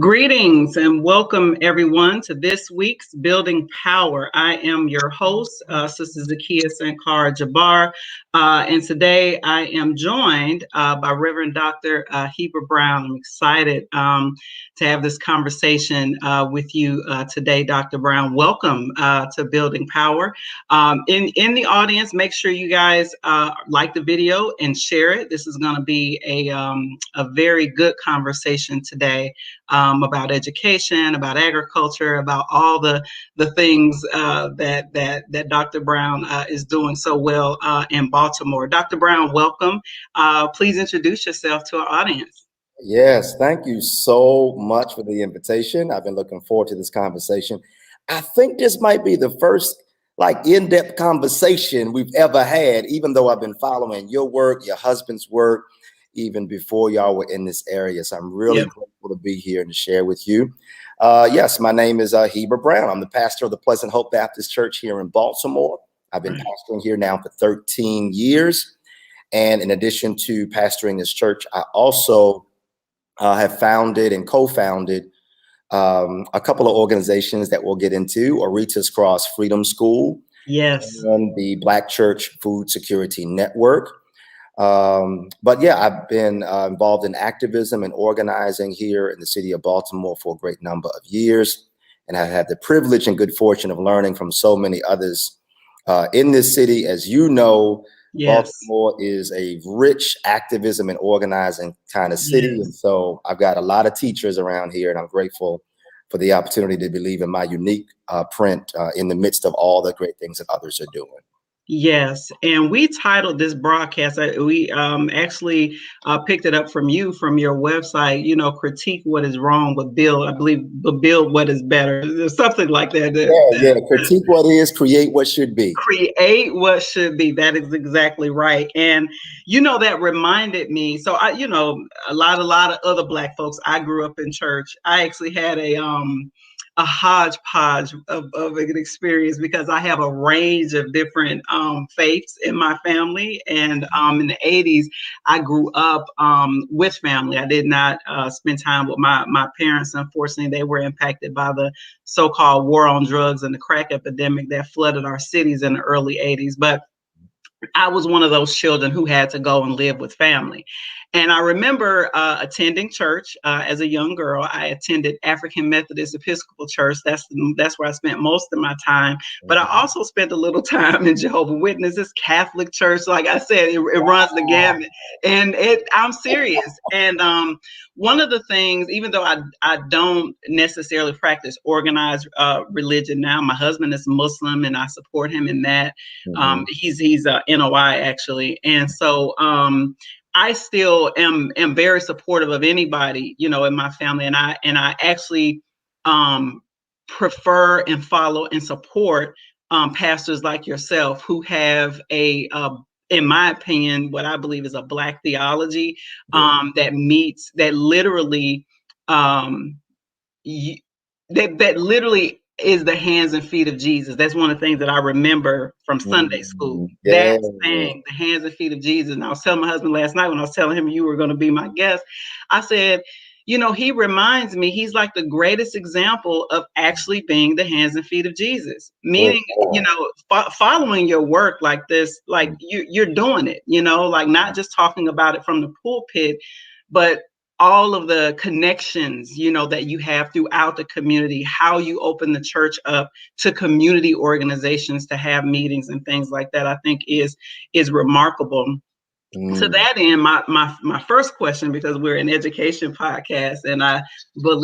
Greetings and welcome everyone to this week's Building Power. I am your host, Sister Zakiya Jabbar, and today I am joined by Reverend Dr. Heber Brown. I'm excited to have this conversation with you today, Dr. Brown. Welcome to Building Power. In the audience, make sure you guys like the video and share it. This is going to be a very good conversation today. About education, about agriculture, about all the things that Dr. Brown is doing so well in Baltimore. Dr. Brown, welcome. Please introduce yourself to our audience. Yes, thank you so much for the invitation. I've been looking forward to this conversation. I think this might be the first in-depth conversation we've ever had, even though I've been following your work, your husband's work, even before y'all were in this area. So I'm really grateful to be here and to share with you. Yes, my name is Heber Brown. I'm the pastor of the Pleasant Hope Baptist Church here in Baltimore. I've been pastoring here now for 13 years. And in addition to pastoring this church, I also have founded and co-founded a couple of organizations that we'll get into: Orita's Cross Freedom School, and the Black Church Food Security Network. But yeah, I've been involved in activism and organizing here in the city of Baltimore for a great number of years. And I had the privilege and good fortune of learning from so many others in this city. As you know, Baltimore is a rich activism and organizing kind of city. And so I've got a lot of teachers around here, and I'm grateful for the opportunity to believe in my unique print in the midst of all the great things that others are doing. Yes, and we titled this broadcast, we actually picked it up from you, from your website, critique what is wrong, but build what is better, something like that. Critique what is, create what should be. Create what should be. That is exactly right. And, that reminded me. So, a lot of other Black folks, I grew up in church. I actually had a hodgepodge of an experience because I have a range of different faiths in my family. And in the 80s, I grew up with family. I did not spend time with my parents. Unfortunately, they were impacted by the so-called war on drugs and the crack epidemic that flooded our cities in the early 80s. But I was one of those children who had to go and live with family. And I remember attending church as a young girl. I attended African Methodist Episcopal Church. That's where I spent most of my time. But I also spent a little time in Jehovah's Witnesses, Catholic Church. Like I said, it runs the gamut. And I'm serious. And one of the things, even though I don't necessarily practice organized religion now, my husband is Muslim and I support him in that. He's NOI actually. And so I still am very supportive of anybody, in my family. And I actually prefer and follow and support pastors like yourself who have in my opinion, what I believe is a Black theology that literally is the hands and feet of Jesus. That's one of the things that I remember from Sunday school. That saying, the hands and feet of Jesus. And I was telling my husband last night when I was telling him you were going to be my guest, I said, he reminds me, he's like the greatest example of actually being the hands and feet of Jesus. Meaning, following your work like this, like you're doing it, like not just talking about it from the pulpit, but all of the connections, that you have throughout the community, how you open the church up to community organizations to have meetings and things like that, I think is remarkable. To that end, my first question, because we're an education podcast and I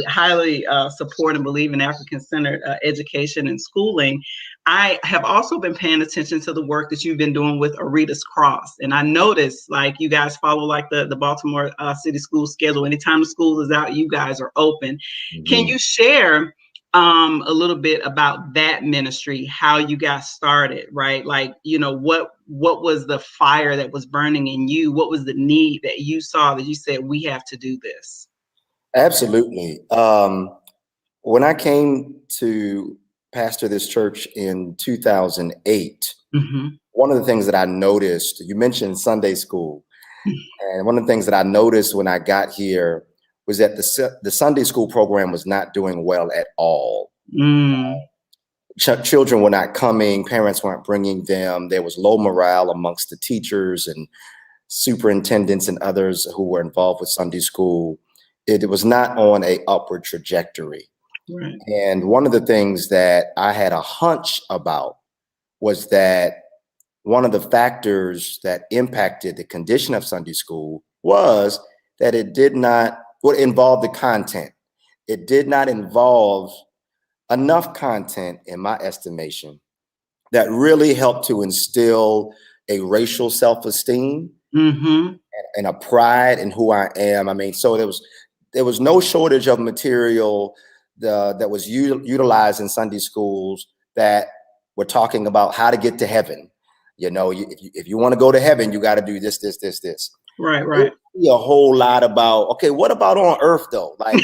highly support and believe in African-centered education and schooling, I have also been paying attention to the work that you've been doing with Orita's Cross. And I noticed you guys follow the Baltimore City school schedule. Anytime the school is out, you guys are open. Can you share a little bit about that ministry, how you got started, right? Like, what was the fire that was burning in you? What was the need that you saw that you said, we have to do this? Absolutely. When I came to pastor this church in 2008, Mm-hmm. one of the things that I noticed, you mentioned Sunday school, and one of the things that I noticed when I got here was that the Sunday school program was not doing well at all. Mm. Children were not coming, parents weren't bringing them. There was low morale amongst the teachers and superintendents and others who were involved with Sunday school. It was not on a upward trajectory. Right. And one of the things that I had a hunch about was that one of the factors that impacted the condition of Sunday school was that it did not involve the content. It did not involve enough content, in my estimation, that really helped to instill a racial self-esteem Mm-hmm. and a pride in who I am. I mean, so there was no shortage of material that was utilized in Sunday schools that were talking about how to get to heaven. If you want to go to heaven, you got to do this, this, this, this. Right, right. A whole lot about, okay, what about on earth though? Like,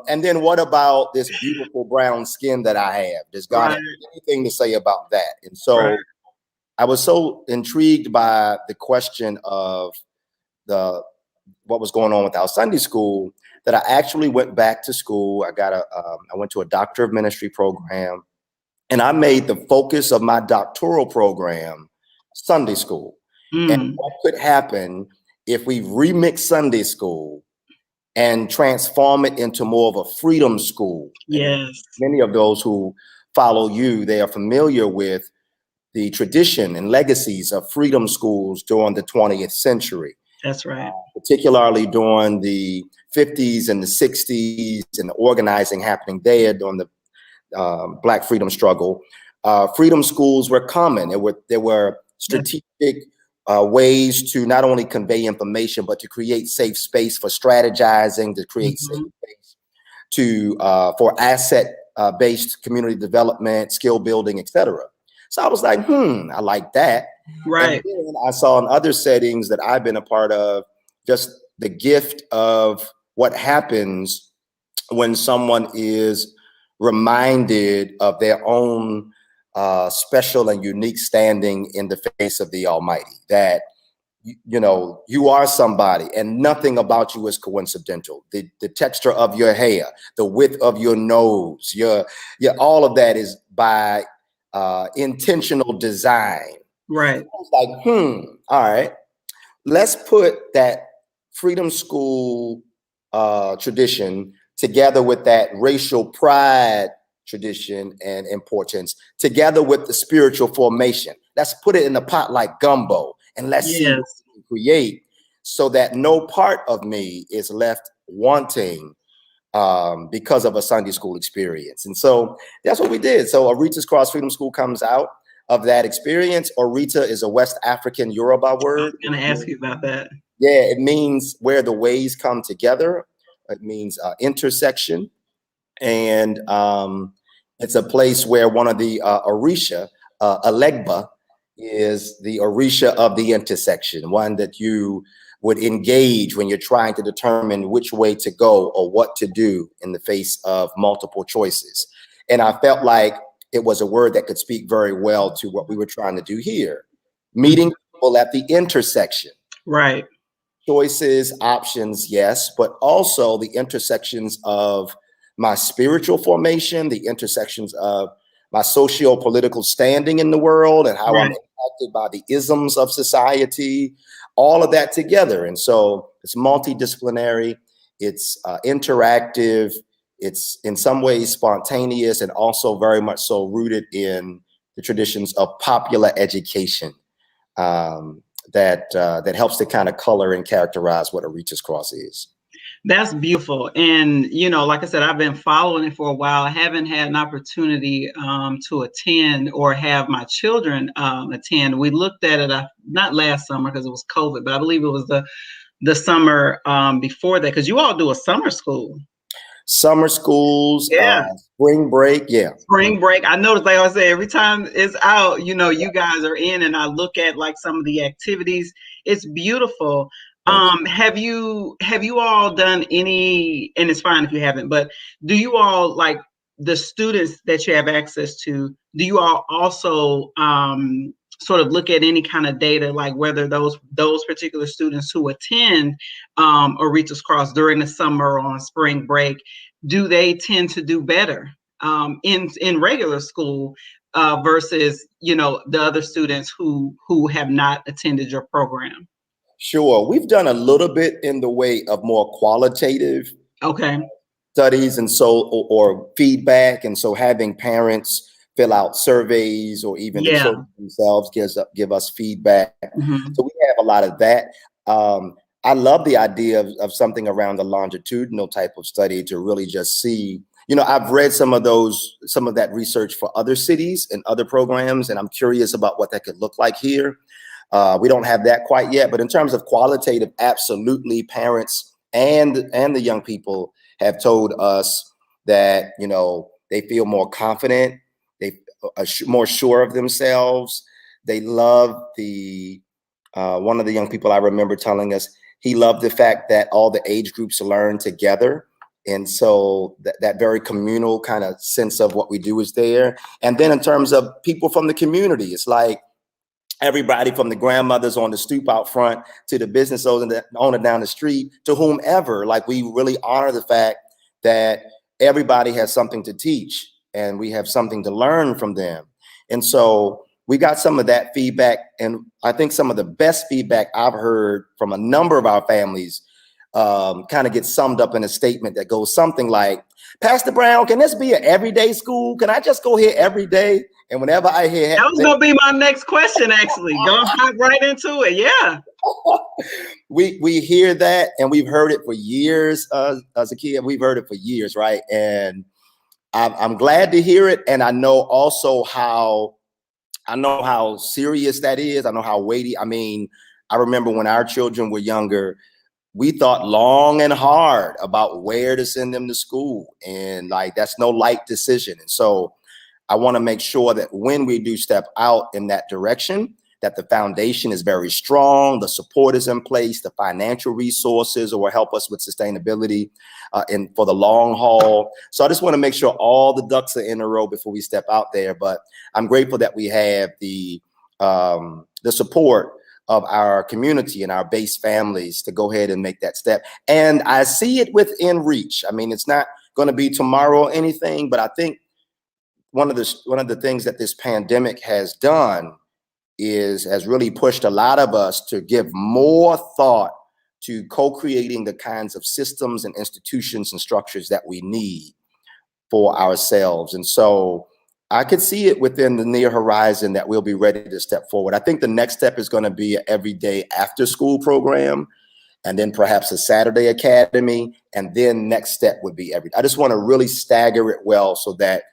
and then what about this beautiful brown skin that I have? Does God have anything to say about that? And so I was so intrigued by the question of what was going on with our Sunday school that I actually went back to school. I went to a Doctor of Ministry program, and I made the focus of my doctoral program Sunday school. And what could happen if we remix Sunday school and transform it into more of a freedom school? Yes. And many of those who follow you, they are familiar with the tradition and legacies of freedom schools during the 20th century. That's right. Particularly during the 50s and the 60s and the organizing happening there during the Black freedom struggle. Freedom schools were common. There were strategic ways to not only convey information, but to create safe space for strategizing, to create safe space for asset-based community development, skill building, etc. So I was like, I like that. Right. And then I saw in other settings that I've been a part of just the gift of what happens when someone is reminded of their own special and unique standing in the face of the Almighty, that you are somebody and nothing about you is coincidental. The texture of your hair, the width of your nose, all of that is by intentional design. Right. I was like, all right, let's put that freedom school tradition together with that racial pride tradition and importance, together with the spiritual formation. Let's put it in a pot like gumbo, and let's see what we can create so that no part of me is left wanting because of a Sunday school experience. And so that's what we did. So Orita's Cross Freedom School comes out of that experience. Orita is a West African Yoruba word. I was going to ask you about that. Yeah, it means where the ways come together. It means intersection. And it's a place where one of the Orisha, Alegba, is the Orisha of the intersection, one that you would engage when you're trying to determine which way to go or what to do in the face of multiple choices. And I felt like it was a word that could speak very well to what we were trying to do here. Meeting people at the intersection. Right. Choices, options, yes, but also the intersections of my spiritual formation, the intersections of my socio-political standing in the world and how I'm impacted by the isms of society, all of that together. And so it's multidisciplinary, it's interactive, it's in some ways spontaneous, and also very much so rooted in the traditions of popular education that helps to kind of color and characterize what Orita's Cross is. That's beautiful. And, like I said, I've been following it for a while. I haven't had an opportunity to attend or have my children attend. We looked at it, not last summer because it was COVID, but I believe it was the the summer before that? Because you all do a summer school. Summer schools, Yeah. spring break, yeah. Spring break. I noticed, like I said, every time it's out, you guys are in, and I look at like some of the activities. It's beautiful. Thank you. Have you all done any, and it's fine if you haven't, but do you all, like, the students that you have access to, do you all also sort of look at any kind of data, like whether those particular students who attend Orita's Cross during the summer or on spring break, do they tend to do better in regular school versus the other students who have not attended your program? Sure. We've done a little bit in the way of more qualitative Okay. studies, and so or feedback, and so having parents fill out surveys, or even the Yeah. children themselves give us feedback. Mm-hmm. So we have a lot of that. I love the idea of something around the longitudinal type of study to really just see. I've read some of that research for other cities and other programs, and I'm curious about what that could look like here. We don't have that quite yet, but in terms of qualitative, absolutely, parents and the young people have told us that they feel more confident, they are more sure of themselves. They love the one of the young people I remember telling us he loved the fact that all the age groups learn together. And so that very communal kind of sense of what we do is there. And then in terms of people from the community, it's like everybody from the grandmothers on the stoop out front to the business owner down the street to whomever. Like, we really honor the fact that everybody has something to teach and we have something to learn from them. And so we got some of that feedback. And I think some of the best feedback I've heard from a number of our families kind of gets summed up in a statement that goes something like, Pastor Brown, can this be an everyday school? Can I just go here every day? And whenever I hear that was gonna be my next question, actually. Go hop right into it. Yeah. we hear that, and we've heard it for years, Zakiya. We've heard it for years, right? And I'm glad to hear it. And I know also how serious that is. I know how weighty. I mean, I remember when our children were younger, we thought long and hard about where to send them to school. And like, that's no light decision. And so I want to make sure that when we do step out in that direction, that the foundation is very strong, the support is in place, the financial resources will help us with sustainability and for the long haul. So I just want to make sure all the ducks are in a row before we step out there. But I'm grateful that we have the support of our community and our base families to go ahead and make that step. And I see it within reach. I mean, it's not going to be tomorrow or anything, but I think one of the things that this pandemic has done has really pushed a lot of us to give more thought to co-creating the kinds of systems and institutions and structures that we need for ourselves. And so I could see it within the near horizon that we'll be ready to step forward. I think the next step is going to be an everyday after school program, and then perhaps a Saturday academy. And then next step would be I just want to really stagger it well so that,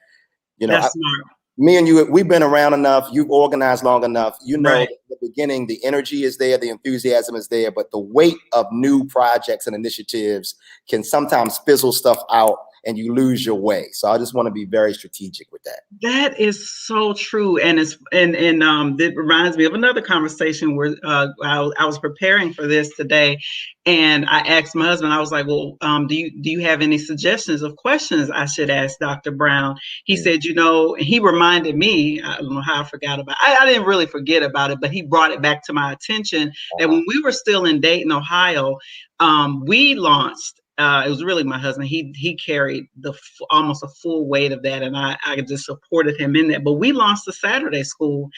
That's smart. Me and you, we've been around enough. You've organized long enough. Right. At the beginning, the energy is there, the enthusiasm is there, but the weight of new projects and initiatives can sometimes fizzle stuff out and you lose your way. So I just want to be very strategic with that. That is so true, and it reminds me of another conversation where I was preparing for this today, and I asked my husband. I was like, "Well, do you have any suggestions of questions I should ask Dr. Brown?" He said, he reminded me. I don't know how I forgot about it. I didn't really forget about it, but he brought it back to my attention that when we were still in Dayton, Ohio, we launched. It was really my husband. He carried almost a full weight of that, and I just supported him in that. But we launched a Saturday school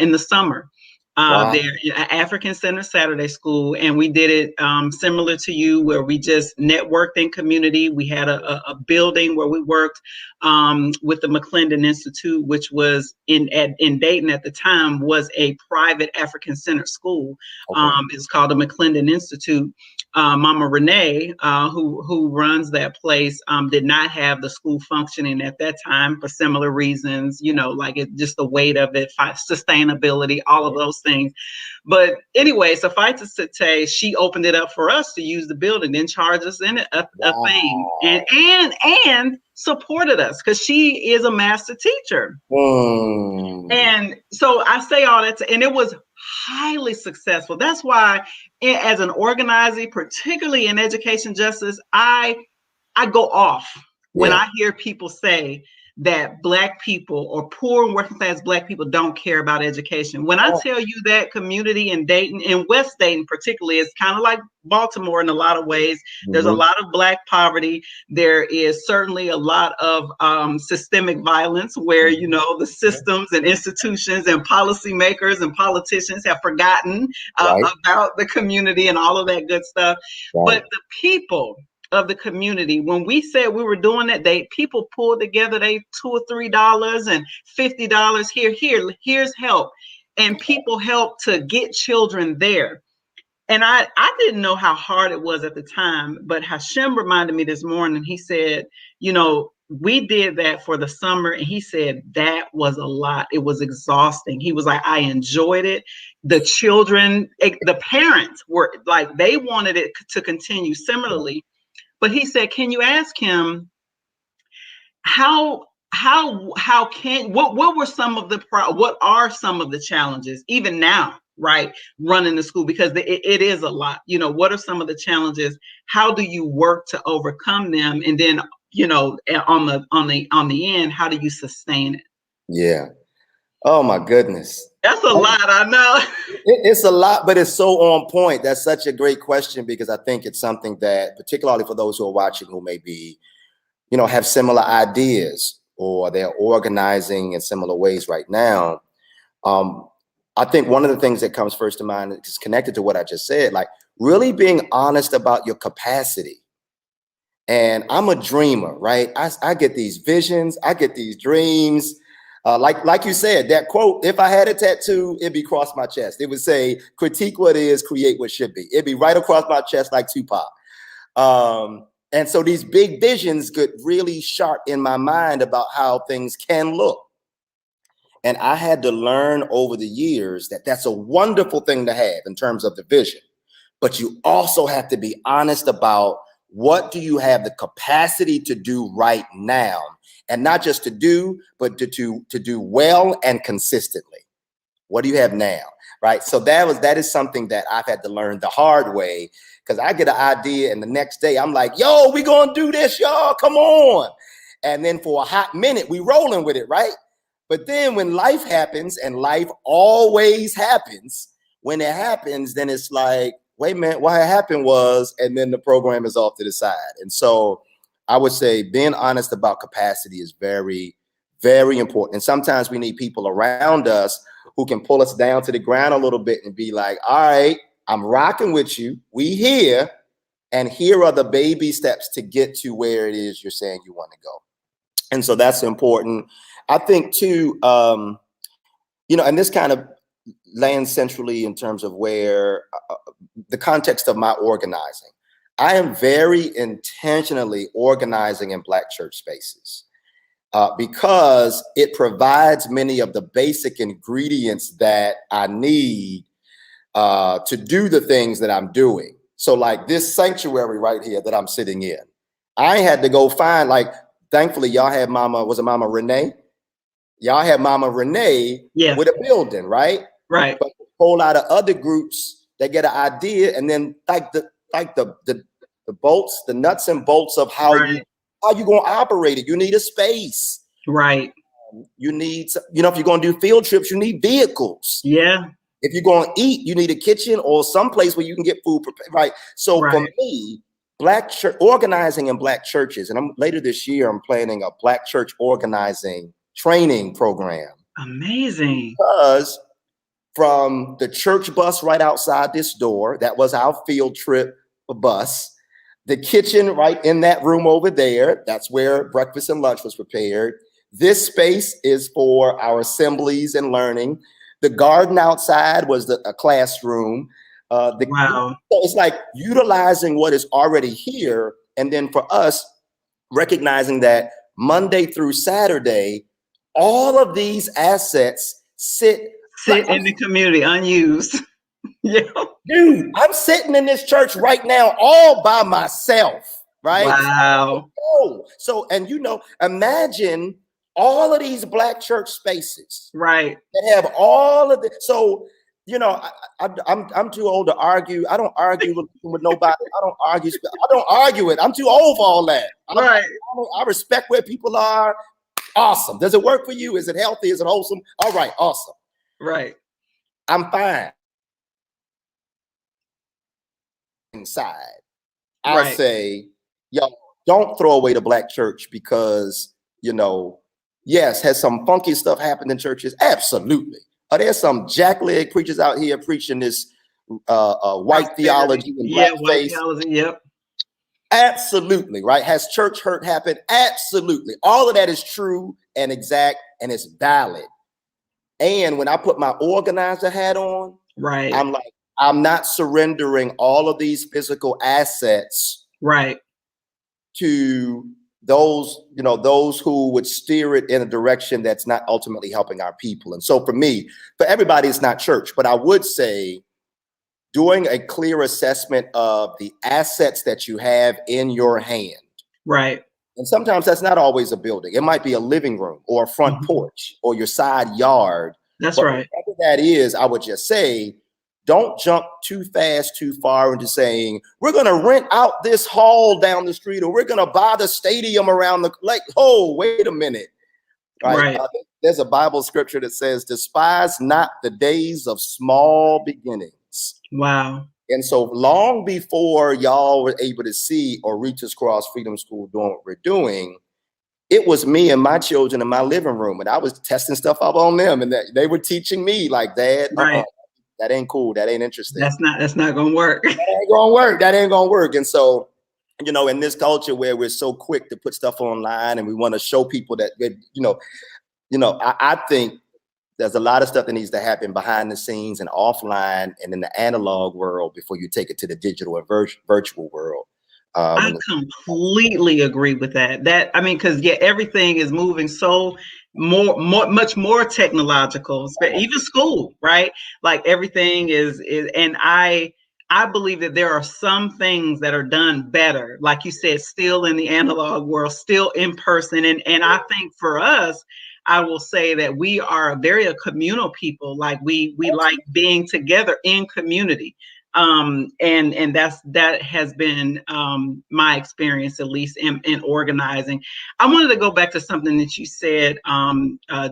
in the summer. Wow. There, African Center Saturday School, and we did it similar to you, where we just networked in community. We had a building where we worked with the McClendon Institute, which was in Dayton at the time, was a private African Center school. Okay. It's called the McClendon Institute. Mama Renee, who runs that place, did not have the school functioning at that time for similar reasons, like just the weight of it, sustainability, all of those things. But anyway, suffice it to say, she opened it up for us to use the building, didn't charge us in a thing, and supported us because she is a master teacher. And so I say all that, and it was highly successful. That's why, as an organizer, particularly in education justice, I go off when I hear people say that Black people or poor and working class Black people don't care about education. When I tell you that community in Dayton, in West Dayton particularly, is kind of like Baltimore in a lot of ways. There's a lot of Black poverty. There is certainly a lot of systemic violence where, you know, the systems and institutions and policymakers and politicians have forgotten about the community and all of that good stuff. But the people of the community, when we said we were doing that, people pulled together they $2 or $3 and $50 here's help, and people helped to get children there. And I didn't know how hard it was at the time, but Hashem reminded me this morning. He said, you know, we did that for the summer, and he said that was a lot. It was exhausting. He was like, I enjoyed it. The children, the parents were like, they wanted it to continue similarly. But he said, can you ask him what were some of what are some of the challenges even now, right, running the school, because it is a lot. You know, what are some of the challenges? How do you work to overcome them? And then, you know, on the end, how do you sustain it? Yeah. Oh my goodness. That's a lot, I know. It's a lot, but it's so on point. That's such a great question, because I think it's something that, particularly for those who are watching who may be, you know, have similar ideas or they're organizing in similar ways right now. I think one of the things that comes first to mind is connected to what I just said, like really being honest about your capacity. And I'm a dreamer, right? I get these visions, I get these dreams. Like you said, that quote, if I had a tattoo, it'd be across my chest. It would say, critique what is, create what should be. It'd be right across my chest like Tupac. And so these big visions get really sharp in my mind about how things can look. And I had to learn over the years that that's a wonderful thing to have in terms of the vision. But you also have to be honest about what do you have the capacity to do right now. And not just to do, but to do well and consistently. What do you have now, right? So that is something that I've had to learn the hard way, because I get an idea and the next day I'm like, yo, we gonna do this, y'all, come on. And then for a hot minute, we rolling with it, right? But then when life happens, and life always happens, when it happens, then it's like, wait a minute, what happened was, and then the program is off to the side. And so I would say being honest about capacity is very, very important. And sometimes we need people around us who can pull us down to the ground a little bit and be like, all right, I'm rocking with you. We here, and here are the baby steps to get to where it is you're saying you want to go. And so that's important. I think too, you know, and this kind of lands centrally in terms of where the context of my organizing. I am very intentionally organizing in Black church spaces because it provides many of the basic ingredients that I need to do the things that I'm doing. So like this sanctuary right here that I'm sitting in, I had to go find, like, thankfully y'all had Mama Renee? Y'all had Mama Renee with a building, right? Right. But a whole lot of other groups that get an idea, and then the bolts, the nuts and bolts of how you gonna operate it. You need a space, right? You need, you know, if you're gonna do field trips, you need vehicles. Yeah. If you're gonna eat, you need a kitchen or someplace where you can get food prepared, right? So for me, Black church organizing in Black churches, and later this year I'm planning a Black church organizing training program. Amazing. Because from the church bus right outside this door, that was our field trip bus. The kitchen right in that room over there, that's where breakfast and lunch was prepared. This space is for our assemblies and learning. The garden outside was a classroom. Wow. So it's like utilizing what is already here. And then for us, recognizing that Monday through Saturday, all of these assets sit Sit in the community, unused. Yeah. Dude, I'm sitting in this church right now all by myself, right? Wow. Oh, so, and imagine all of these Black church spaces Right. that have all of the, so, I'm too old to argue. I don't argue with nobody. I don't argue it. I'm too old for all that. Right. I respect where people are. Awesome. Does it work for you? Is it healthy? Is it wholesome? All right. Awesome. Right. I'm fine. Inside, I Right. say, yo, don't throw away the Black church because, yes, has some funky stuff happened in churches? Absolutely. Are there some jackleg preachers out here preaching this white theology and yeah, white blackface? theology, yep. Absolutely, right? Has church hurt happened? Absolutely. All of that is true and exact, and it's valid. And when I put my organizer hat on, right, I'm like, I'm not surrendering all of these physical assets right to those, those who would steer it in a direction that's not ultimately helping our people. And so for me, for everybody, it's not church, but I would say doing a clear assessment of the assets that you have in your hand. Right. And sometimes that's not always a building. It might be a living room or a front porch or your side yard. That's but right. Whatever that is, I would just say, don't jump too fast, too far into saying, we're going to rent out this hall down the street, or we're going to buy the stadium around the, like, oh, wait a minute. Right. There's a Bible scripture that says, despise not the days of small beginnings. Wow. And so long before y'all were able to see Orita's Cross Freedom School doing what we're doing, it was me and my children in my living room, and I was testing stuff up on them, and they were teaching me, like, Dad, that ain't cool. That ain't interesting. That's not gonna work. That ain't gonna work. That ain't gonna work. And so, in this culture where we're so quick to put stuff online and we want to show people that, I think there's a lot of stuff that needs to happen behind the scenes and offline and in the analog world before you take it to the digital and virtual world. I completely agree with that. Because everything is moving so much more technological, even school, right? Like everything is, and I believe that there are some things that are done better, like you said, still in the analog world, still in person. And I think for us, I will say that we are a communal people. Like we like being together in community. And that has been my experience, at least in organizing. I wanted to go back to something that you said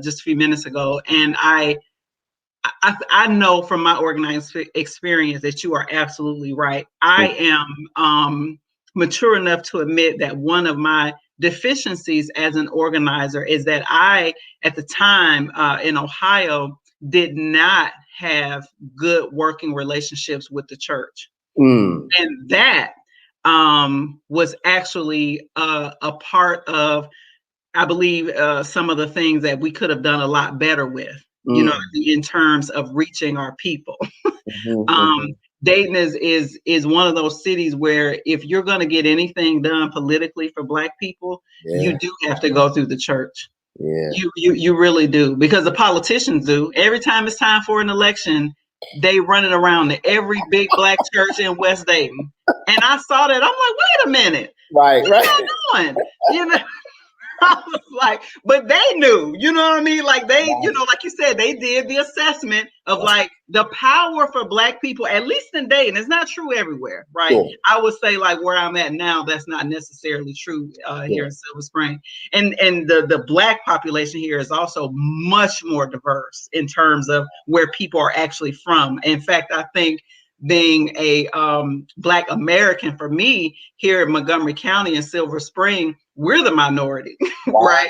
just a few minutes ago, and I know from my organizing experience that you are absolutely right. I am mature enough to admit that one of my deficiencies as an organizer is that I, at the time in Ohio, did not have good working relationships with the church. And that was actually a part of, I believe, some of the things that we could have done a lot better with, in terms of reaching our people. Dayton is one of those cities where if you're going to get anything done politically for Black people, you do have to go through the church. Yeah. You really do, because the politicians do. Every time it's time for an election, they run it around to every big Black church in West Dayton. And I saw that. I'm like, wait a minute. What are you doing? I was like, but they knew, you know what I mean? Like they, like you said, they did the assessment of like the power for Black people, at least in Dayton. It's not true everywhere, right? Sure. I would say like where I'm at now, that's not necessarily true here in Silver Spring. And the Black population here is also much more diverse in terms of where people are actually from. In fact, I think being a Black American, for me here in Montgomery County and Silver Spring, we're the minority, right?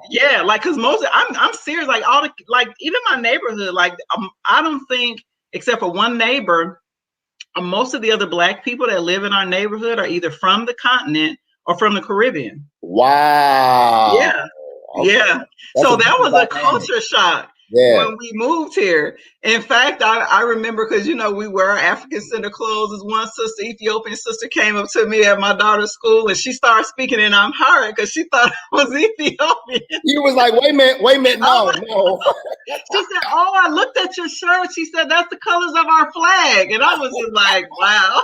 Yeah, like because I'm serious. Like even my neighborhood, like I don't think, except for one neighbor, most of the other Black people that live in our neighborhood are either from the continent or from the Caribbean. Wow. Yeah. Okay. Yeah. So that was a culture shock. Yeah. when we moved here. In fact, I remember because we wear our African Center clothes. As one sister, Ethiopian sister, came up to me at my daughter's school and she started speaking in Amharic because she thought I was Ethiopian. You was like, wait a minute, no, no. She said, "Oh, I looked at your shirt." She said, "That's the colors of our flag," and I was just like, "Wow."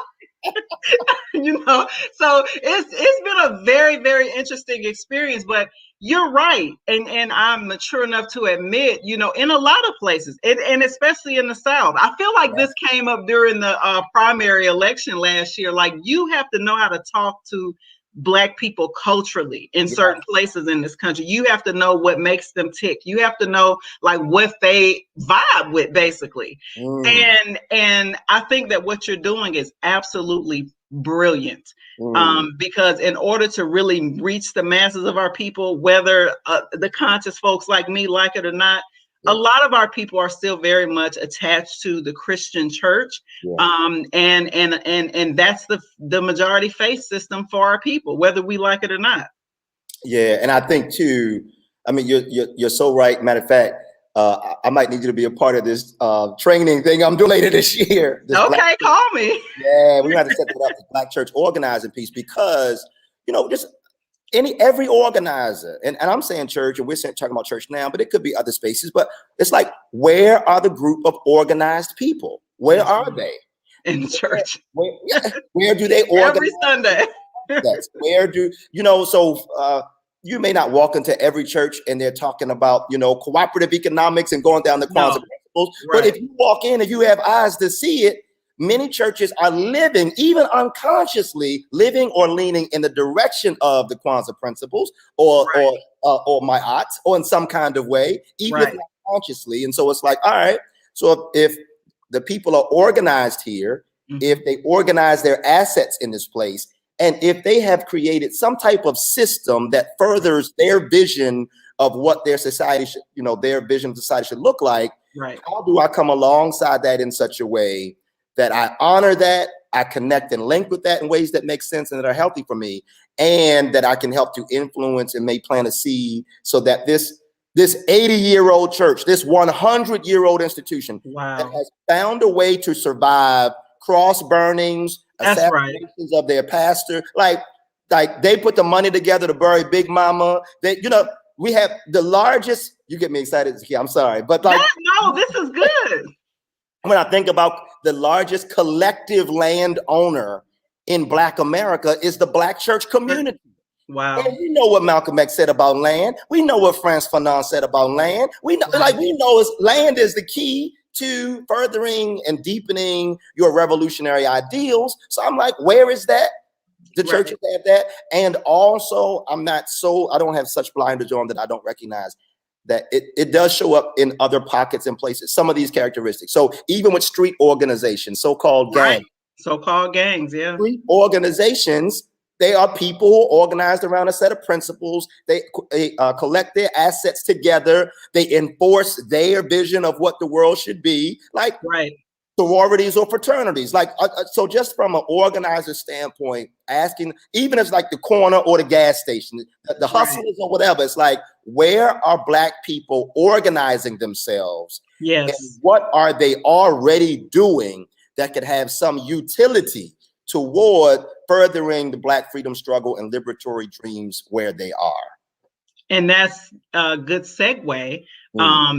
So it's been a very, very interesting experience. But you're right, and I'm mature enough to admit, in a lot of places, and especially in the South, I feel like this came up during the primary election last year. Like, you have to know how to talk to Black people culturally in certain places in this country. You have to know what makes them tick. You have to know like what they vibe with, basically. And I think that what you're doing is absolutely brilliant. Because in order to really reach the masses of our people, whether the conscious folks like me like it or not, a lot of our people are still very much attached to the Christian church. And that's the majority faith system for our people, whether we like it or not. Yeah, and I think too, I mean, you're so right. Matter of fact, I might need you to be a part of this training thing I'm doing later this year. Okay, call me. Yeah, we got to set that up, the Black church organizing piece, because just every organizer, and I'm saying church, and we're talking about church now, but it could be other spaces. But it's like, where are the group of organized people? Where are they? In the church. Where do they organize? Every Sunday. Where do so you may not walk into every church and they're talking about cooperative economics and going down the Kwanzaa principles. But if you walk in and you have eyes to see it, many churches are living, even unconsciously, living or leaning in the direction of the Kwanzaa principles or Ma'at, or in some kind of way, even if not consciously. And so it's like, all right, so if the people are organized here, if they organize their assets in this place, and if they have created some type of system that furthers their vision of what their society should, their vision of society should look like, how do I come alongside that in such a way that I honor that, I connect and link with that in ways that make sense and that are healthy for me, and that I can help to influence and may plant a seed so that this 80-year-old church, this 100-year-old institution that has found a way to survive cross burnings, assassinations of their pastor, like they put the money together to bury Big Mama. We have the largest. You get me excited here. I'm sorry, but no, this is good. When I think about the largest collective landowner in Black America is the Black church community. Wow. And we know what Malcolm X said about land. We know what Frantz Fanon said about land. We know, land is the key to furthering and deepening your revolutionary ideals. So I'm like, where is that? The churches have that. And also, I don't have such blinders on that I don't recognize that it does show up in other pockets and places, some of these characteristics. So even with street organizations, so-called gangs. So-called gangs, yeah. Street organizations, they are people who are organized around a set of principles. They collect their assets together. They enforce their vision of what the world should be, like sororities or fraternities. So just from an organizer standpoint, asking, even if it's like the corner or the gas station, the hustlers or whatever, it's like, where are Black people organizing themselves? Yes. And what are they already doing that could have some utility toward furthering the Black freedom struggle and liberatory dreams where they are? And that's a good segue,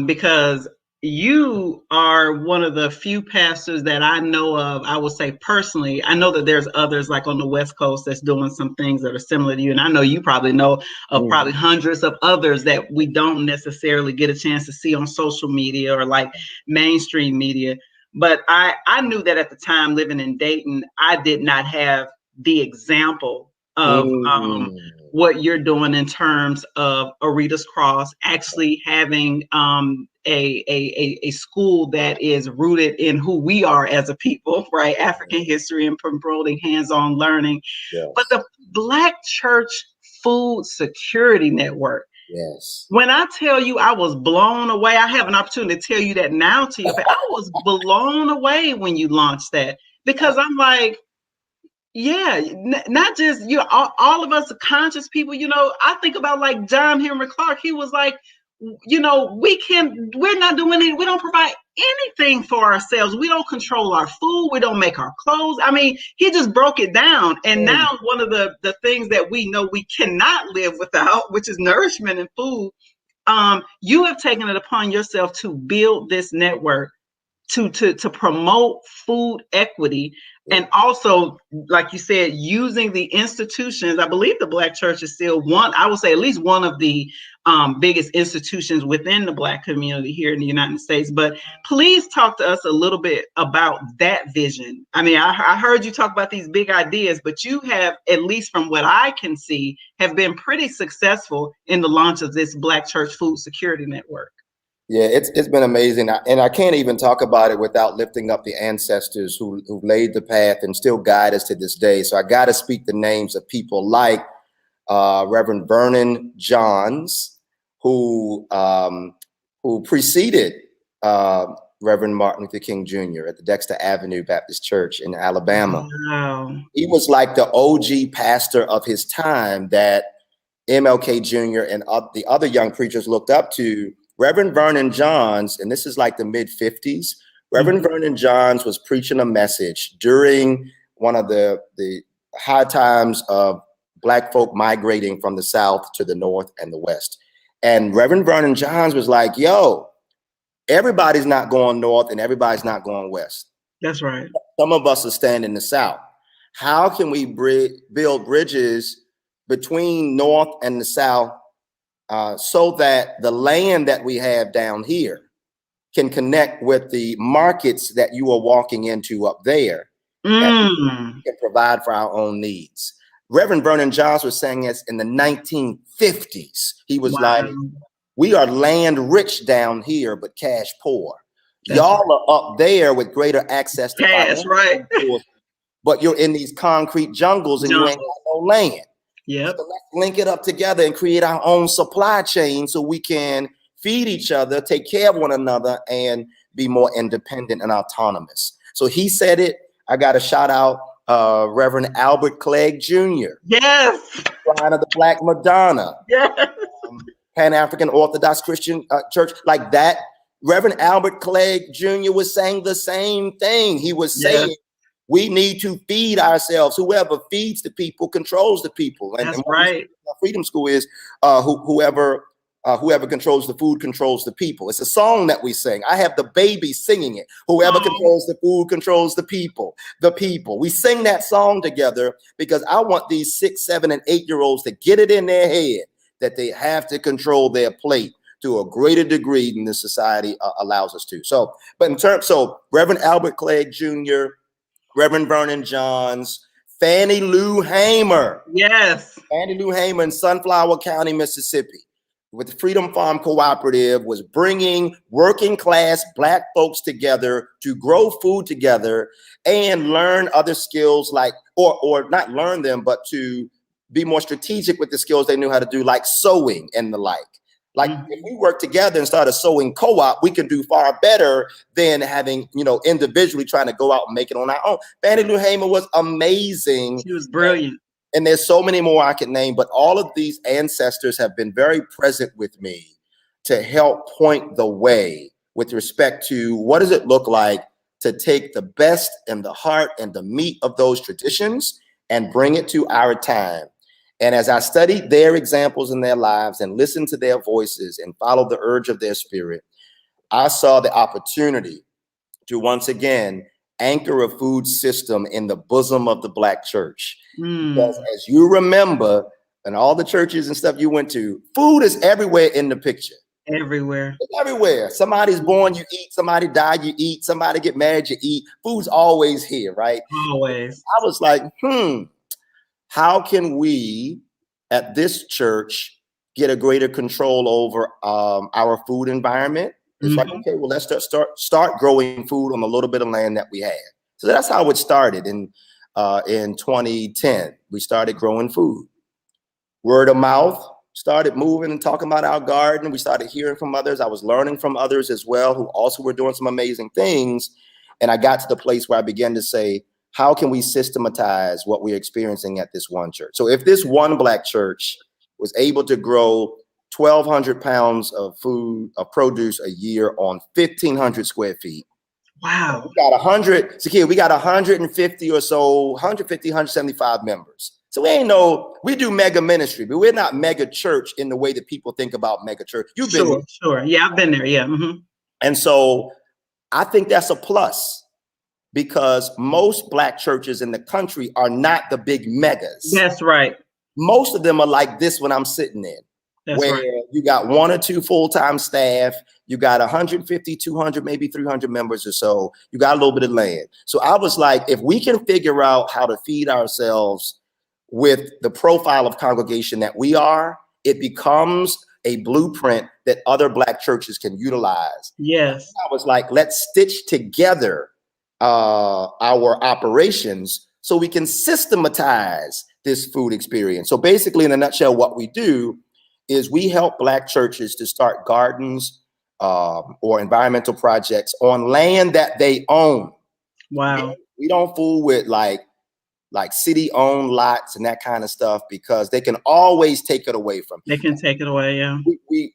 because you are one of the few pastors that I know of, I would say personally. I know that there's others like on the West Coast that's doing some things that are similar to you. And I know you probably know of probably hundreds of others that we don't necessarily get a chance to see on social media or like mainstream media. But I knew that at the time living in Dayton, I did not have the example of what you're doing in terms of Orita's Cross, actually having a school that is rooted in who we are as a people, right? African history and promoting hands-on learning. Yes. But the Black Church Food Security Network. Yes. When I tell you I was blown away, I have an opportunity to tell you that now to you, but I was blown away when you launched that, because I'm like, not just all of us conscious people. I think about like John Henry Clark. He was like, we're not doing anything. We don't provide anything for ourselves. We don't control our food. We don't make our clothes. I mean, he just broke it down. And now one of the things that we know we cannot live without, which is nourishment and food, you have taken it upon yourself to build this network to promote food equity, and also, like you said, using the institutions. I believe the Black church is still one, I would say at least one of the biggest institutions within the Black community here in the United States. But please talk to us a little bit about that vision. I mean, I heard you talk about these big ideas, but you have, at least from what I can see, have been pretty successful in the launch of this Black church food security network. Yeah, it's been amazing, and I can't even talk about it without lifting up the ancestors who laid the path and still guide us to this day. So I got to speak the names of people like Reverend Vernon Johns, who preceded Reverend Martin Luther King Jr. at the Dexter Avenue Baptist Church in Alabama. Wow. He was like the OG pastor of his time that MLK Jr. and the other young preachers looked up to. Reverend Vernon Johns, and this is like the mid-50s, Reverend Vernon Johns was preaching a message during one of the high times of Black folk migrating from the South to the North and the West. And Reverend Vernon Johns was like, yo, everybody's not going North and everybody's not going West. That's right. Some of us are staying in the South. How can we build bridges between North and the South so that the land that we have down here can connect with the markets that you are walking into up there, and we can provide for our own needs? Reverend Vernon Johns was saying this in the 1950s. He was like, we are land rich down here, but cash poor. Y'all are up there with greater access to cash, right? But you're in these concrete jungles and you ain't got no land. Yep. So let's link it up together and create our own supply chain so we can feed each other, take care of one another, and be more independent and autonomous. So he said it. I got to shout out Reverend Albert Clegg Jr. Yes. Shrine of the Black Madonna. Yes. Pan-African Orthodox Christian Church, like that. Reverend Albert Clegg Jr. was saying the same thing. He was saying, we need to feed ourselves. Whoever feeds the people controls the people. And that's right. Freedom School is whoever controls the food controls the people. It's a song that we sing. I have the baby singing it. Whoever controls the food controls the people. The people. We sing that song together because I want these 6, 7, and 8-year-olds to get it in their head that they have to control their plate to a greater degree than the society allows us to. So, Reverend Albert Clegg Jr., Reverend Vernon Johns, Fannie Lou Hamer. Yes. Fannie Lou Hamer in Sunflower County, Mississippi, with the Freedom Farm Cooperative, was bringing working class Black folks together to grow food together and learn other skills, like, or not learn them, but to be more strategic with the skills they knew how to do, like sewing and the like. Like if we work together and start a sewing co-op, we can do far better than having, individually trying to go out and make it on our own. Fannie Lou Hamer was amazing. She was brilliant. And there's so many more I can name, but all of these ancestors have been very present with me to help point the way with respect to what does it look like to take the best and the heart and the meat of those traditions and bring it to our time. And as I studied their examples in their lives and listened to their voices and followed the urge of their spirit, I saw the opportunity to once again anchor a food system in the bosom of the Black church. Because as you remember, in all the churches and stuff you went to, food is everywhere in the picture. Everywhere. It's everywhere. Somebody's born, you eat. Somebody died, you eat. Somebody get married, you eat. Food's always here, right? Always. I was like, how can we at this church get a greater control over our food environment? It's like, okay, well, let's start growing food on a little bit of land that we had. So that's how it started in 2010. We started growing food. Word of mouth started moving and talking about our garden. We started hearing from others. I was learning from others as well, who also were doing some amazing things. And I got to the place where I began to say, how can we systematize what we're experiencing at this one church? So if this one Black church was able to grow 1,200 pounds of food, of produce a year on 1,500 square feet. Wow. We got 100, Zakiya, we got 150 or so, 150, 175 members. So we do mega ministry, but we're not mega church in the way that people think about mega church. You've been there. Sure. Yeah, I've been there. Yeah. And so I think that's a plus, because most Black churches in the country are not the big megas. That's right. Most of them are like this one I'm sitting in. That's where right. You got 1 or 2 full-time staff, you got 150, 200, maybe 300 members or so, you got a little bit of land. So I was like, if we can figure out how to feed ourselves with the profile of congregation that we are, it becomes a blueprint that other Black churches can utilize. Yes. I was like, let's stitch together our operations so we can systematize this food experience. So basically, in a nutshell, what we do is we help Black churches to start gardens or environmental projects on land that they own. Wow. We don't fool with like city-owned lots and that kind of stuff, because they can always take it away from you. They can take it away, yeah.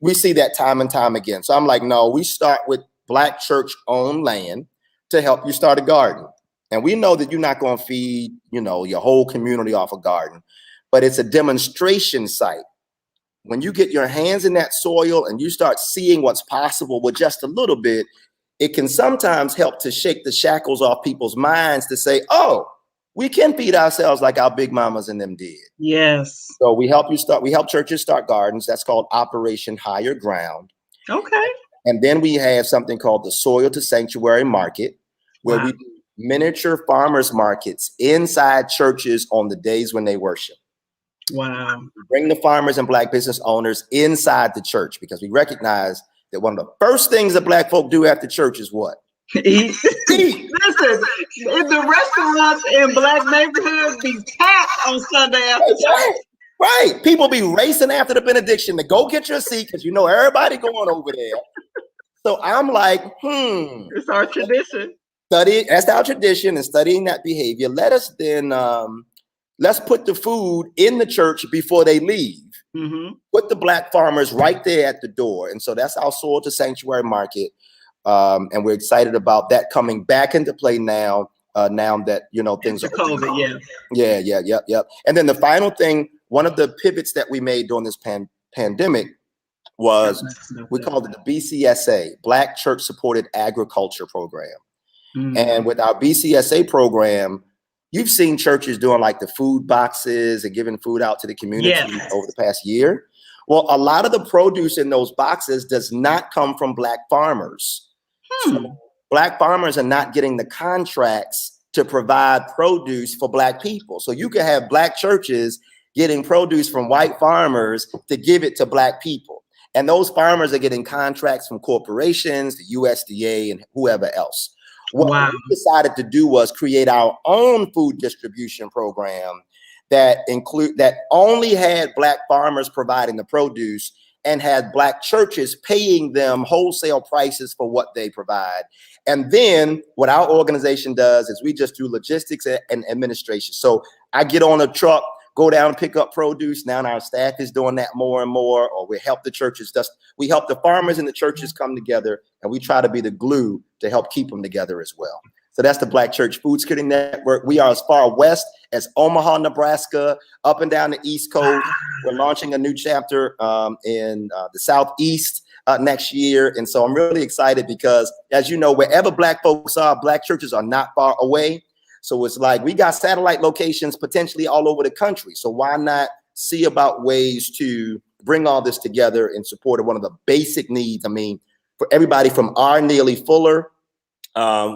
We see that time and time again. So I'm like, no, we start with Black church-owned land to help you start a garden. And we know that you're not going to feed, your whole community off a garden, but it's a demonstration site. When you get your hands in that soil and you start seeing what's possible with just a little bit, it can sometimes help to shake the shackles off people's minds to say, oh, we can feed ourselves like our big mamas and them did. Yes. So we help churches start gardens. That's called Operation Higher Ground. Okay. And then we have something called the Soil to Sanctuary Market, where we do miniature farmers markets inside churches on the days when they worship. Wow. We bring the farmers and Black business owners inside the church, because we recognize that one of the first things that Black folk do after church is what? Eat. Listen, in the restaurants in Black neighborhoods be packed on Sunday after church. Right. People be racing after the benediction to go get your seat, because everybody going over there. So I'm like, It's our tradition. That's our tradition, and studying that behavior. Let us then let's put the food in the church before they leave. Put the Black farmers right there at the door. And so that's our Soil to Sanctuary Market. And we're excited about that coming back into play now that, things are COVID, Yeah. And then the final thing, one of the pivots that we made during this pandemic was, we called it the BCSA, Black Church Supported Agriculture Program. And with our BCSA program, you've seen churches doing like the food boxes and giving food out to the community over the past year. Well, a lot of the produce in those boxes does not come from Black farmers. So Black farmers are not getting the contracts to provide produce for Black people. So you could have Black churches getting produce from white farmers to give it to Black people. And those farmers are getting contracts from corporations, the USDA, and whoever else. What we decided to do was create our own food distribution program that only had Black farmers providing the produce and had Black churches paying them wholesale prices for what they provide. And then what our organization does is we just do logistics and administration. So I get on a truck, go down and pick up produce. Now our staff is doing that more and more, or we help the churches. We help the farmers and the churches come together, and we try to be the glue to help keep them together as well. So that's the Black Church Food Security Network. We are as far west as Omaha, Nebraska, up and down the East Coast. We're launching a new chapter in the Southeast next year. And so I'm really excited because, as you know, wherever Black folks are, Black churches are not far away. So it's like we got satellite locations potentially all over the country. So why not see about ways to bring all this together in support of one of the basic needs? I mean, for everybody from our Neely Fuller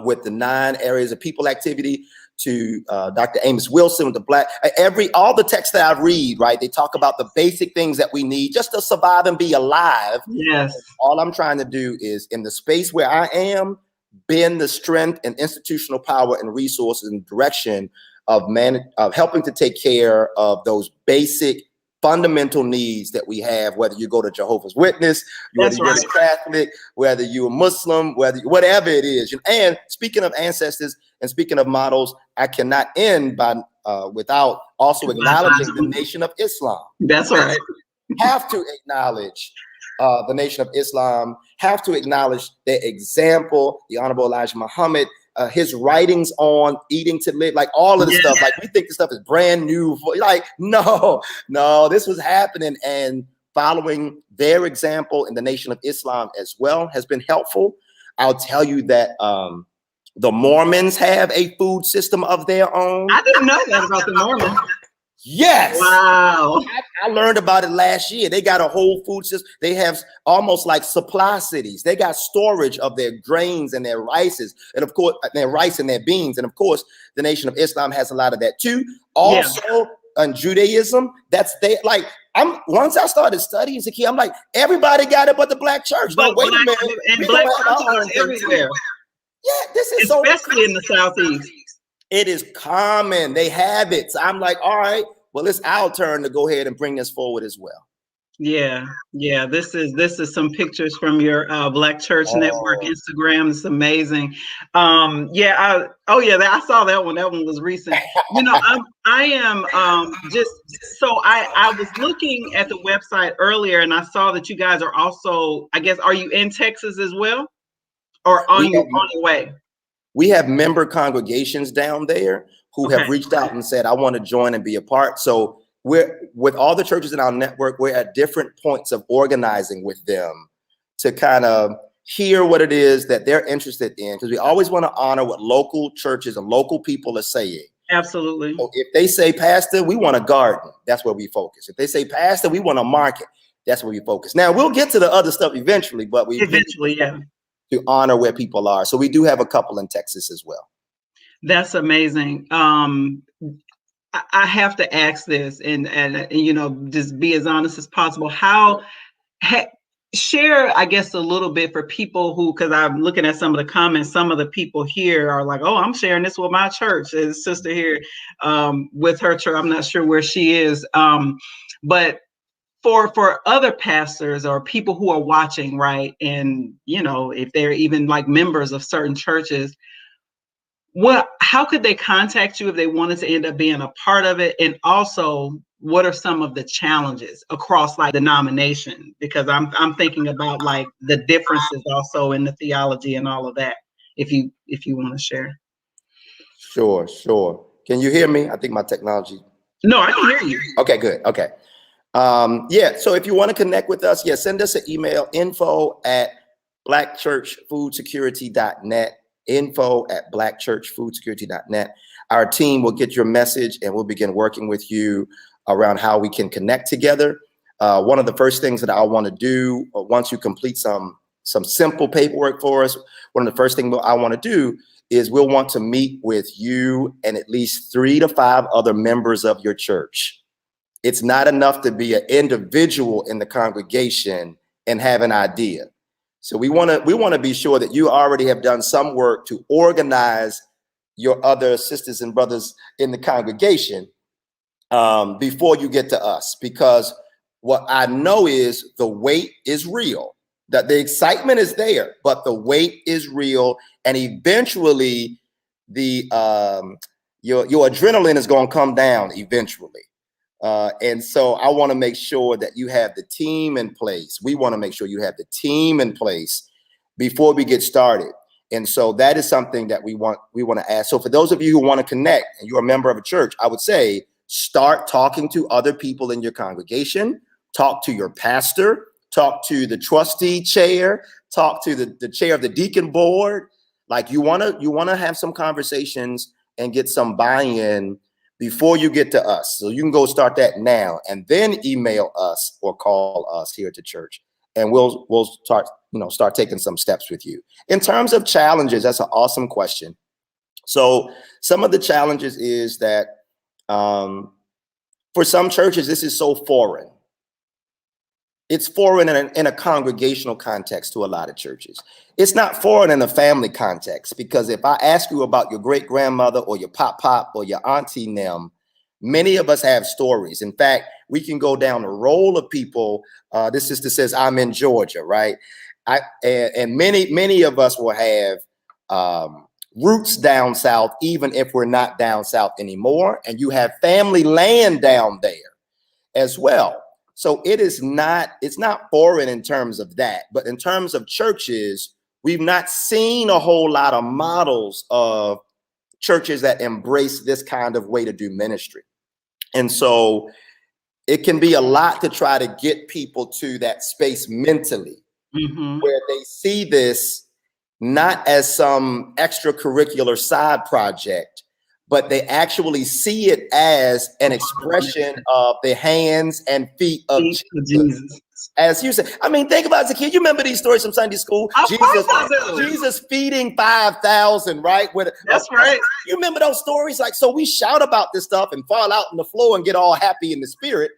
with the 9 areas of people activity to Dr. Amos Wilson with the all the texts that I read, right? They talk about the basic things that we need just to survive and be alive. Yes. All I'm trying to do is, in the space where I am, bend the strength and institutional power and resources in the direction of helping to take care of those basic fundamental needs that we have, whether you go to Jehovah's Witness, whether you're a Catholic, whether you're a Muslim, whatever it is. And speaking of ancestors and speaking of models, I cannot end without also acknowledging the Nation of Islam. That's right. have to acknowledge the Nation of Islam, have to acknowledge their example, the Honorable Elijah Muhammad, his writings on eating to live, like all of the stuff. Like we think this stuff is brand new. Like, no, this was happening, and following their example in the Nation of Islam as well has been helpful. I'll tell you that the Mormons have a food system of their own. I didn't know that about the Mormons. Yes. Wow. I learned about it last year. They got a whole food system. They have almost like supply cities. They got storage of their grains and their rices, and of course, their rice and their beans. And of course, the Nation of Islam has a lot of that too. Also, in Judaism, that's like once I started studying Zakiya, I'm like, everybody got it but the black church. But no, wait a minute. And black churches everywhere. Yeah, this is especially in the Southeast. It is common. They have it. So I'm like, all right, well, it's our turn to go ahead and bring this forward as well. Yeah. This is some pictures from your Black Church Network Instagram. It's amazing. I saw that one. That one was recent. I am just so I was looking at the website earlier, and I saw that you guys are also, I guess, are you in Texas as well, or on your way? We have member congregations down there who have reached out and said, I want to join and be a part. So we're, with all the churches in our network, we're at different points of organizing with them to kind of hear what it is that they're interested in, because we always want to honor what local churches and local people are saying. Absolutely. So if they say, Pastor, we want a garden, that's where we focus. If they say, Pastor, we want a market, that's where we focus. Now, we'll get to the other stuff eventually, but to honor where people are. So we do have a couple in Texas as well. That's amazing. I have to ask this, and just be as honest as possible. Share, I guess, a little bit for people who, because I'm looking at some of the comments, some of the people here are like, oh, I'm sharing this with my church. There's a sister here with her church. I'm not sure where she is. But for other pastors or people who are watching, right? And, if they're even like members of certain churches, how could they contact you if they wanted to end up being a part of it? And also, what are some of the challenges across like denomination? Because I'm thinking about like the differences also in the theology and all of that. If you want to share. Sure. Can you hear me? I think my technology. No, I can hear you. Okay, good. Okay. So if you want to connect with us, send us an email, info@blackchurchfoodsecurity.net, info@blackchurchfoodsecurity.net. Our team will get your message and we'll begin working with you around how we can connect together. One of the first things that I want to do once you complete some simple paperwork for us, one of the first things I want to do is we'll want to meet with you and at least 3 to 5 other members of your church. It's not enough to be an individual in the congregation and have an idea. So we want to be sure that you already have done some work to organize your other sisters and brothers in the congregation before you get to us, because what I know is the wait is real, that the excitement is there, but the wait is real, and eventually your adrenaline is going to come down eventually. And so I want to make sure that you have the team in place. We want to make sure you have the team in place before we get started. And so that is something that we want to ask. So for those of you who want to connect and you're a member of a church, I would say start talking to other people in your congregation, talk to your pastor, talk to the trustee chair, talk to the chair of the deacon board. Like you want to have some conversations and get some buy-in before you get to us. So you can go start that now and then email us or call us here at the church, and we'll start taking some steps with you. In terms of challenges, that's an awesome question. So some of the challenges is that for some churches, this is so foreign. It's foreign in a congregational context to a lot of churches. It's not foreign in a family context, because if I ask you about your great grandmother or your pop or your auntie Nem, many of us have stories. In fact, we can go down the roll of people. This sister says, I'm in Georgia, right? And many of us will have roots down south, even if we're not down south anymore. And you have family land down there as well. So it's not foreign in terms of that, but in terms of churches, we've not seen a whole lot of models of churches that embrace this kind of way to do ministry. And so it can be a lot to try to get people to that space mentally, where they see this not as some extracurricular side project, but they actually see it as an expression of the hands and feet of Jesus. As you said, I mean, think about Zakiya. You remember these stories from Sunday school? Jesus feeding 5,000, right? That's right. You remember those stories? Like, so we shout about this stuff and fall out on the floor and get all happy in the spirit.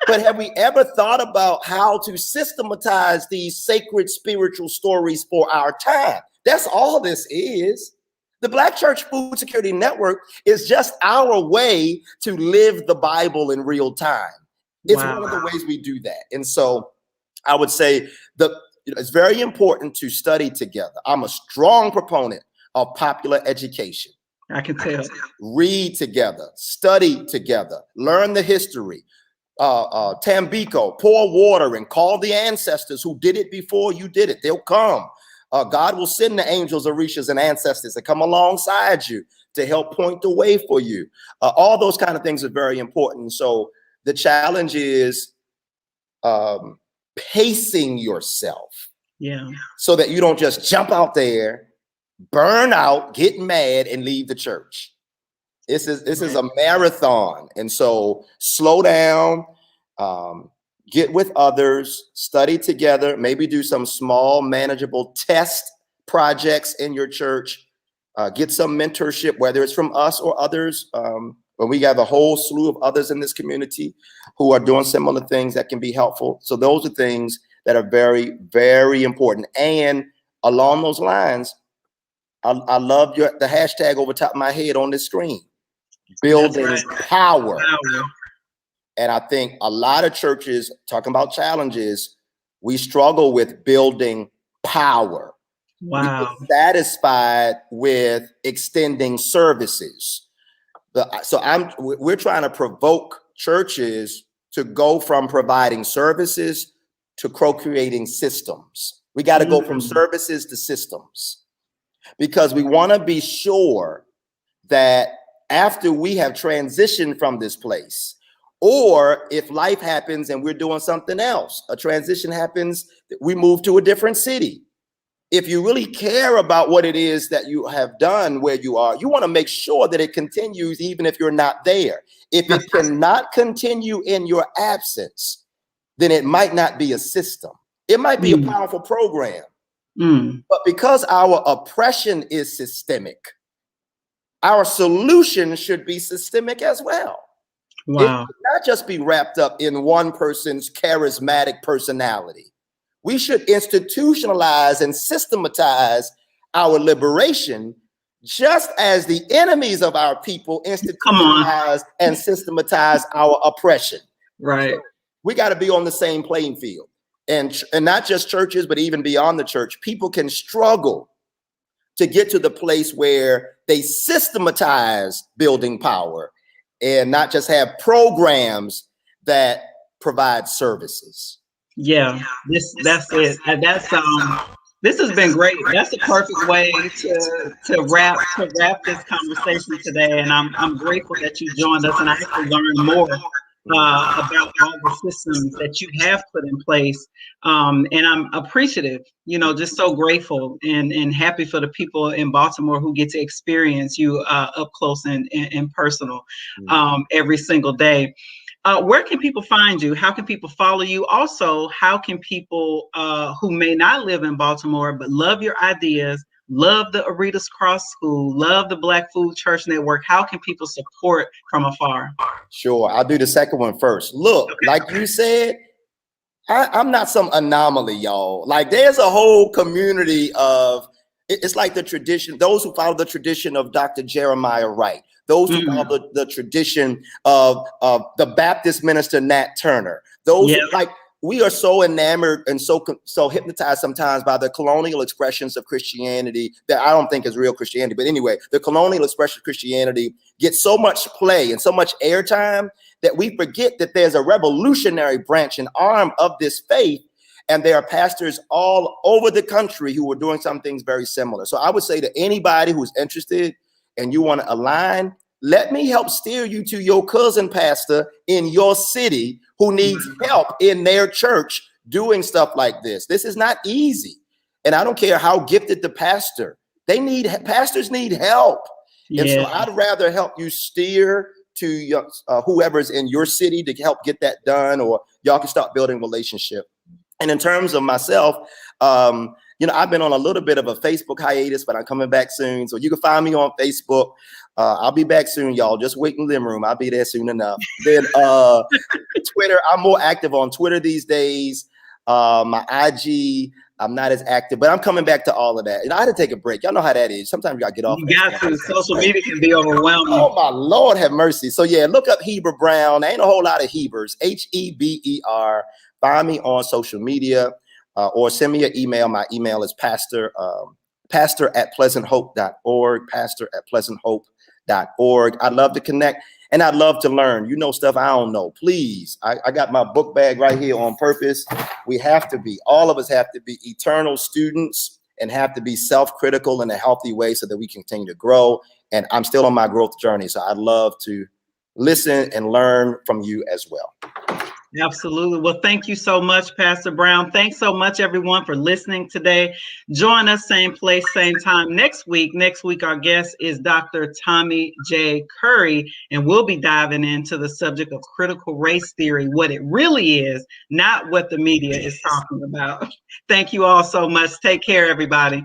But have we ever thought about how to systematize these sacred spiritual stories for our time? That's all this is. The Black Church Food Security Network is just our way to live the Bible in real time. It's one of the ways we do that. And so I would say it's very important to study together. I'm a strong proponent of popular education. I can tell. Read together, study together, learn the history. Tambico, pour water and call the ancestors who did it before you did it. They'll come. God will send the angels, Orishas, and ancestors to come alongside you to help point the way for you. All those kind of things are very important. So the challenge is pacing yourself, so that you don't just jump out there, burn out, get mad, and leave the church. This is a marathon, and so slow down, get with others, study together, maybe do some small, manageable test projects in your church, get some mentorship, whether it's from us or others. But we have a whole slew of others in this community who are doing similar things that can be helpful. So those are things that are very, very important. And along those lines, I love the hashtag over top of my head on this screen, building power. And I think a lot of churches, talking about challenges, we struggle with building power. Wow. We get satisfied with extending services. We're trying to provoke churches to go from providing services to co-creating systems. We got to go from services to systems, because we want to be sure that after we have transitioned from this place, or if life happens and we're doing something else, a transition happens, we move to a different city. If you really care about what it is that you have done where you are, you want to make sure that it continues even if you're not there. If it cannot continue in your absence, then it might not be a system. It might be a powerful program. But because our oppression is systemic, our solution should be systemic as well. Wow. It should not just be wrapped up in one person's charismatic personality. We should institutionalize and systematize our liberation, just as the enemies of our people institutionalize and systematize our oppression. Right. So we got to be on the same playing field. And not just churches, but even beyond the church, people can struggle to get to the place where they systematize building power and not just have programs that provide services. That's it. This has been great. That's the perfect way to wrap this conversation today. And I'm grateful that you joined us, and I have to learn more about all the systems that you have put in place. And I'm appreciative, just so grateful and happy for the people in Baltimore who get to experience you up close and personal every single day. Where can people find you? How can people follow you? Also, how can people who may not live in Baltimore but love your ideas, love the Orita's Cross School, love the Black Food Church Network, how can people support from afar? Sure, I'll do the second one first. Look, like you said, I'm not some anomaly, y'all. Like, there's a whole community of, it's like the tradition, those who follow the tradition of Dr. Jeremiah Wright, those who follow the tradition of the Baptist minister Nat Turner, those who, like, we are so enamored and so hypnotized sometimes by the colonial expressions of Christianity that I don't think is real Christianity. But anyway, the colonial expression of Christianity gets so much play and so much airtime that we forget that there's a revolutionary branch and arm of this faith. And there are pastors all over the country who are doing some things very similar. So I would say to anybody who's interested and you want to align, let me help steer you to your cousin pastor in your city who needs help in their church doing stuff like this. This is not easy. And I don't care how gifted the pastor, pastors need help. Yeah. And so I'd rather help you steer to your, whoever's in your city to help get that done, or y'all can start building relationship. And in terms of myself, I've been on a little bit of a Facebook hiatus, but I'm coming back soon. So you can find me on Facebook. I'll be back soon, y'all. Just wait in the living room. I'll be there soon enough. Then Twitter, I'm more active on Twitter these days. My IG, I'm not as active, but I'm coming back to all of that. And I had to take a break. Y'all know how that is. Sometimes you got to get off. You got to. Social media can be overwhelming. Oh, my Lord, have mercy. So, yeah, look up Heber Brown. There ain't a whole lot of Hebers. Heber. Find me on social media or send me an email. My email is pastor@pleasanthope.org, pastor@pleasanthope.org. I'd love to connect and I'd love to learn. You know stuff I don't know. Please. I got my book bag right here on purpose. We have to be, all of us have to be eternal students and have to be self-critical in a healthy way so that we continue to grow. And I'm still on my growth journey. So I'd love to listen and learn from you as well. Absolutely. Well, thank you so much, Pastor Brown. Thanks so much, everyone, for listening today. Join us same place, same time next week. Next week, our guest is Dr. Tommy J. Curry, and we'll be diving into the subject of critical race theory, what it really is, not what the media is talking about. Thank you all so much. Take care, everybody.